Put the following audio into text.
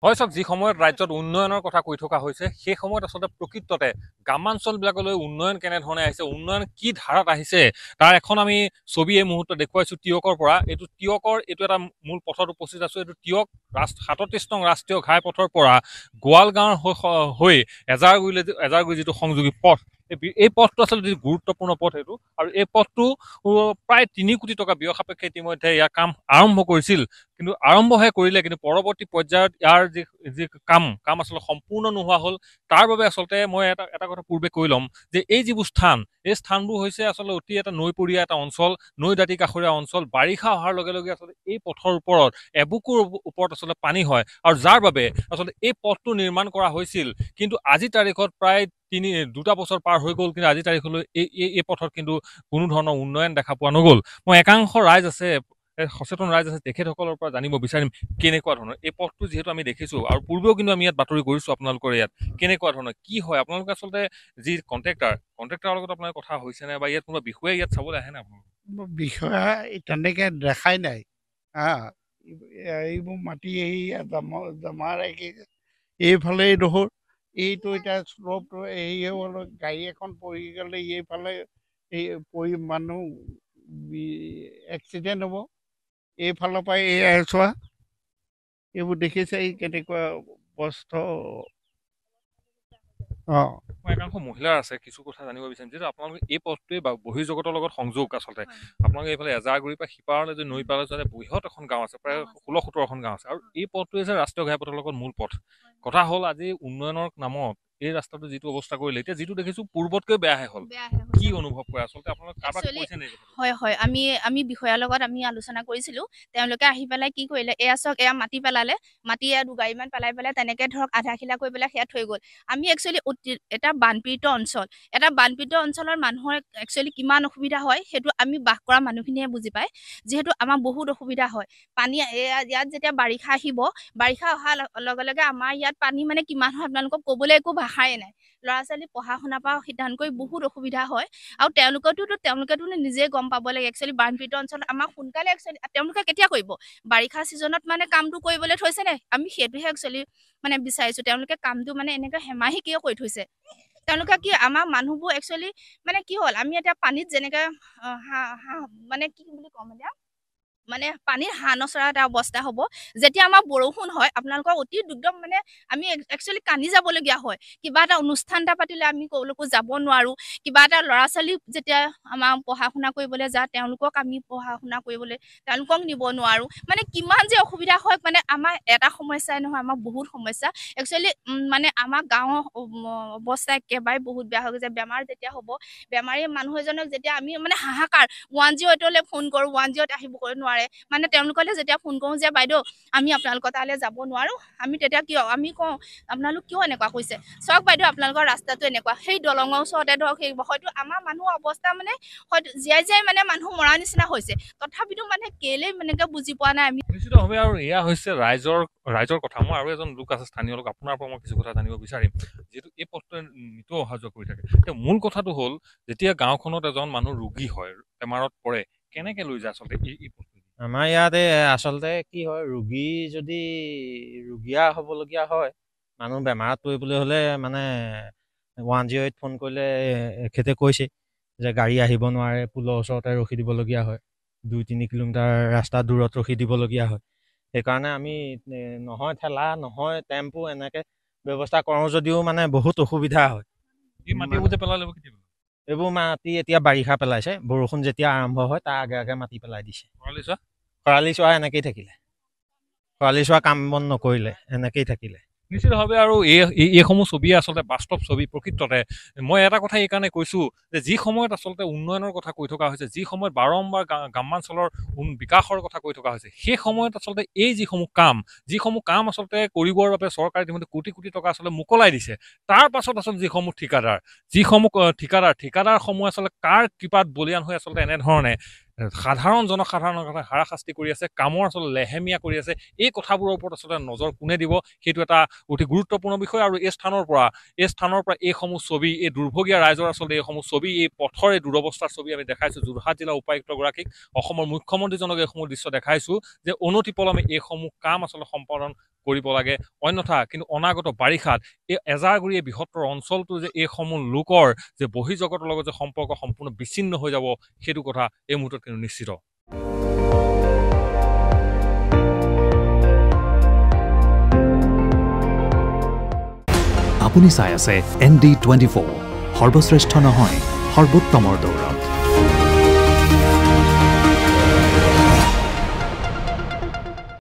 হয় চাওক, যি সময়ত ৰাজ্যত উন্নয়নৰ কথা কৈ থকা হৈছে সেই সময়ত আচলতে প্ৰকৃততে গ্ৰামাঞ্চলবিলাকলৈ উন্নয়ন কেনেধৰণে আহিছে, উন্নয়ন কি ধাৰাত আহিছে তাৰ এখন আমি ছবি এই মুহূৰ্তত দেখুৱাইছোঁ টিয়কৰ পৰা। এইটো টিয়কৰ এইটো এটা মূল পথত উপস্থিত আছোঁ। এইটো টিয়ক ৩৭ নং ৰাষ্ট্ৰীয় ঘাইপথৰ পৰা গোৱাল গাঁৱৰ হৈ এজাৰগুৰি যিটো সংযোগী পথ, এই পথটো আচলতে গুৰুত্বপূৰ্ণ পথ এইটো। আৰু এই পথটো প্ৰায় ৩ কোটি টকা ব্যয় সাপেক্ষে ইতিমধ্যে ইয়াৰ কাম আৰম্ভ কৰিছিল, কিন্তু আৰম্ভহে কৰিলে, কিন্তু পৰৱৰ্তী পৰ্যায়ত ইয়াৰ যি কাম আচলতে সম্পূৰ্ণ নোহোৱা হ'ল। তাৰ বাবে আচলতে মই এটা কথা পূৰ্বে কৈ ল'ম যে এই যিবোৰ স্থান, এই স্থানবোৰ হৈছে আচলতে অতি এটা নৈপৰীয়া এটা অঞ্চল, নৈ দাঁতি কাষৰীয়া অঞ্চল। বাৰিষা অহাৰ লগে লগে আচলতে এই পথৰ ওপৰত এবুকুৰ ওপৰত আচলতে পানী হয়, আৰু যাৰ বাবে আচলতে এই পথটো নিৰ্মাণ কৰা হৈছিল। কিন্তু আজি তাৰিখত প্ৰায় 2টা বছৰ পাৰ হৈ গ'ল, কিন্তু আজি তাৰিখলৈ এই পথত কিন্তু কোনো ধৰণৰ উন্নয়ন দেখা পোৱা নগ'ল। মই একাংশ ৰাইজ আছে, সচেতন ৰাইজ আছে, তেখেতসকলৰ পৰা জানিব বিচাৰিম কেনেকুৱা ধৰণৰ এই পথটো, যিহেতু আমি দেখিছোঁ আৰু পূৰ্বেও কিন্তু আমি ইয়াত বাতৰি কৰিছোঁ আপোনালোকৰ ইয়াত, কেনেকুৱা ধৰণৰ কি হয় আপোনালোকে আচলতে যি কণ্ট্ৰেক্টাৰৰ লগত আপোনাৰ কথা হৈছে নে, বা ইয়াত কোনোবা বিষয়ে ইয়াত চাবলৈ আহে নে আপোনালোক? বিষয়া তেনেকে দেখাই নাই। হা, এইবোৰ মাটি জমা ৰাখি এইফালে ডোখৰ এইটো এতিয়া শ্লপটো এই গাড়ী এখন পৰি গ'লে এইফালে এই পৰি মানুহ এক্সিডেণ্ট হ'ব। এইফালৰ পৰা এই চোৱা, এইবোৰ দেখিছে এই কেনেকুৱা অৱস্থা। অঁ, মই একাংশ মহিলাৰ আছে, কিছু কথা জানিব বিচাৰিম, যিহেতু আপোনালোকে এই পথটোৱে বা বহিৰ্জগতৰ লগত সংযোগ আচলতে। আপোনালোকে এইফালে এজাৰগুৰিৰ পৰা সিপাৰলৈ যে নৈ পাৰলৈ যোৱা বৃহৎ এখন গাঁও আছে, প্ৰায় 16-17খন গাঁও আছে, আৰু এই পথটোৱে যে ৰাষ্ট্ৰীয় ঘাইপথৰ লগত মূল পথ। কথা হ'ল আজি উন্নয়নৰ নামত এই ৰাস্তাটো যিটো অৱস্থা কৰিলে, এতিয়া যিটো দেখিছোঁ পূৰ্বতকৈ বেয়াহে হ'ল। কি অনুভৱ কৰে আচলতে, আপোনালোকে কাৰোবাক একচুৱেলি কৈছে নেকি কথাটো? হয় হয়, আমি বিষয়াৰ লগত আমি আলোচনা কৰিছিলোঁ। তেওঁলোকে আহি পেলাই কি কৰিলে, এয়া চাওক, এয়া মাটি পেলালে, মাটি এয়া 2 গাড়ীমান পেলাই তেনেকে ধৰক আধাখিলা কৰি পেলাই সেয়া থৈ গ'ল। আমি একচুৱেলি এটা বানপীড়িত অঞ্চল, এটা বানপীড়িত অঞ্চলৰ মানুহৰ একচুৱেলি কিমান অসুবিধা হয় সেইটো আমি বাস কৰা মানুহখিনিয়ে বুজি পায়। যিহেতু আমাৰ বহুত অসুবিধা হয়, পানী ইয়াত যেতিয়া বাৰিষা আহিব, বাৰিষা অহাৰ লগে লগে আমাৰ ইয়াত পানী মানে কিমান হয় আপোনালোকক ক'বলৈ একো ভাষাই নাই। ল'ৰা ছোৱালী পঢ়া শুনাৰ পৰা সিদ্ধান্ত কৰি বহুত অসুবিধা হয়। আৰু তেওঁলোকেতো নিজে গম পাব লাগে, একচুৱেলি বানপীড়িত অঞ্চলত আমাক সোনকালে একচুৱেলি তেওঁলোকে কেতিয়া কৰিব, বাৰিষা ছিজনত মানে কামটো কৰিবলৈ থৈছে নে, আমি সেইটোহে একচুৱেলি মানে বিচাৰিছো। তেওঁলোকে কামটো মানে এনেকৈ হেমাহি কিয় কৰি থৈছে, তেওঁলোকে কি আমাৰ মানুহবোৰ একচুৱেলি মানে কি হ'ল, আমি এতিয়া পানীত যেনেকে হাঁহ মানে কি বুলি ক'ম এতিয়া, মানে পানীৰ হাঁহ নচৰা এটা অৱস্থা হ'ব। যেতিয়া আমাৰ বৰষুণ হয় আপোনালোকৰ অতি দুৰ্গম, মানে আমি একচুৱেলি কান্দি যাবলগীয়া হয়। কিবা এটা অনুষ্ঠান এটা পাতিলে আমি ক'লৈকো যাব নোৱাৰো। কিবা এটা ল'ৰা ছোৱালী যেতিয়া আমাৰ পঢ়া শুনা কৰিবলৈ যায়, তেওঁলোকক আমি পঢ়া শুনা কৰিবলৈ তেওঁলোকক নিব নোৱাৰো। মানে কিমান যে অসুবিধা হয়, মানে আমাৰ এটা সমস্যাই নহয়, আমাৰ বহুত সমস্যা একচুৱেলি। মানে আমাৰ গাঁৱৰ অৱস্থা একেবাৰে বহুত বেয়া হৈ গৈছে। বেমাৰ যেতিয়া হ'ব, বেমাৰী মানুহ এজনক যেতিয়া আমি মানে হাহাকাৰ 108লৈ ফোন কৰোঁ, 108 আহিব নোৱাৰে। মানে তেওঁলোকলৈ যেতিয়া ফোন কৰোঁ যে বাইদেউ আমি আপোনালোকৰ তালৈ যাব নোৱাৰো, আমি তেতিয়া আমি কওঁ আপোনালোক কিয় এনেকুৱা কৈছে, চাওক বাইদেউ আপোনালোকৰ ৰাস্তাটো এনেকুৱা, সেই দলঙৰ ওচৰতে ধৰক সেই হয়তো আমাৰ মানুহৰ অৱস্থা মানে হয়তো জীয়াই মানে মানুহ মৰা নিচিনা হৈছে। তথাপিতো মানে কেলে মানে বুজি পোৱা নাই আমি। নিশ্চিতভাৱে, আৰু এয়া হৈছে ৰাইজৰ কথা। মই আৰু এজন লোক আছে, স্থানীয় লোক, আপোনাৰ পৰা মই কিছু কথা জানিব বিচাৰিম, যিহেতু এই পথটোৱে নিতৌ অহা যোৱা কৰি থাকে। এতিয়া মূল কথাটো হ'ল, যেতিয়া গাঁওখনত এজন মানুহ ৰোগী হয়, বেমাৰত পৰে, কেনেকে লৈ যায় আচলতে এই পথটো? আমাৰ ইয়াতে আচলতে কি হয়, যদি ৰোগীয়া হ'বলগীয়া হয়, মানুহ বেমাৰত পৰিবলৈ হ'লে মানে 108 ফোন কৰিলে এখেতে কৈছে যে গাড়ী আহিব নোৱাৰে, পুলৰ ওচৰতে ৰখি দিবলগীয়া হয়, 2-3 কিলোমিটাৰ ৰাস্তা দূৰত ৰখি দিবলগীয়া হয়। সেইকাৰণে আমি নহয় ঠেলা নহয় টেম্পু এনেকে ব্যৱস্থা কৰোঁ যদিও মানে বহুত অসুবিধা হয়। এই মাটিবোৰ যে পেলালে কেতিয়া পেলালে? এইবোৰ মাটি এতিয়া বাৰিষা পেলাইছে, বৰষুণ যেতিয়া আৰম্ভ হয় তাৰ আগে আগে মাটি পেলাই দিছে। খৰালি চোৱা? খৰালি চোৱা এনেকেই থাকিলে, খৰালি চোৱা কাম বন নকৰিলে, এনেকেই থাকিলে। নিশ্চিতভাৱে, আৰু এইসমূহ ছবিয়ে আচলতে বাস্তৱ ছবি। প্ৰকৃততে মই এটা কথা এই কাৰণে কৈছোঁ যে যি সময়ত আচলতে উন্নয়নৰ কথা কৈ থকা হৈছে, যি সময়ত বাৰম্বাৰ গ্ৰামাঞ্চলৰ বিকাশৰ কথা কৈ থকা হৈছে, সেই সময়ত আচলতে এই যিসমূহ কাম আচলতে কৰিবৰ বাবে চৰকাৰে ইতিমধ্যে কোটি কোটি টকা আচলতে মোকলাই দিছে। তাৰ পাছত আচলতে যিসমূহ ঠিকাদাৰসমূহ আচলতে কাৰ কৃপাত বলিয়ান হৈ আচলতে এনেধৰণে সাধাৰণ জনসাধাৰণৰ কথা হাৰাশাস্তি কৰি আছে, কামৰ আচলতে লেহেমীয়া কৰি আছে, এই কথাবোৰৰ ওপৰত আচলতে নজৰ কোনে দিব, সেইটো এটা অতি গুৰুত্বপূৰ্ণ বিষয়। আৰু এই স্থানৰ পৰা এইসমূহ ছবি, এই দুৰ্ভগীয়া ৰাইজৰ আচলতে এইসমূহ ছবি, এই পথৰ এই দুৰৱস্থাৰ ছবি আমি দেখাইছোঁ যোৰহাট জিলা উপায়ুক্তগৰাকীক, অসমৰ মুখ্যমন্ত্ৰীজনক এইসমূহ দৃশ্য দেখাইছোঁ যে অনতিপলমে এইসমূহ কাম আচলতে সম্পাদন কৰিব লাগে অন্যথা কিন্তু অনাগত বাৰিষাত এই এজাৰগুৰি এই বৃহত্তৰ অঞ্চলটো যে এইসমূহ লোকৰ যে বহিৰ্জগতৰ লগত যে সম্পৰ্ক সম্পূৰ্ণ বিচ্ছিন্ন হৈ যাব সেইটো কথা এই মুহূৰ্তত কিন্তু নিশ্চিত আপুনি চাই আছে ND24 সৰ্বশ্ৰেষ্ঠ নহয় সৰ্বোত্তমৰ দৌৰত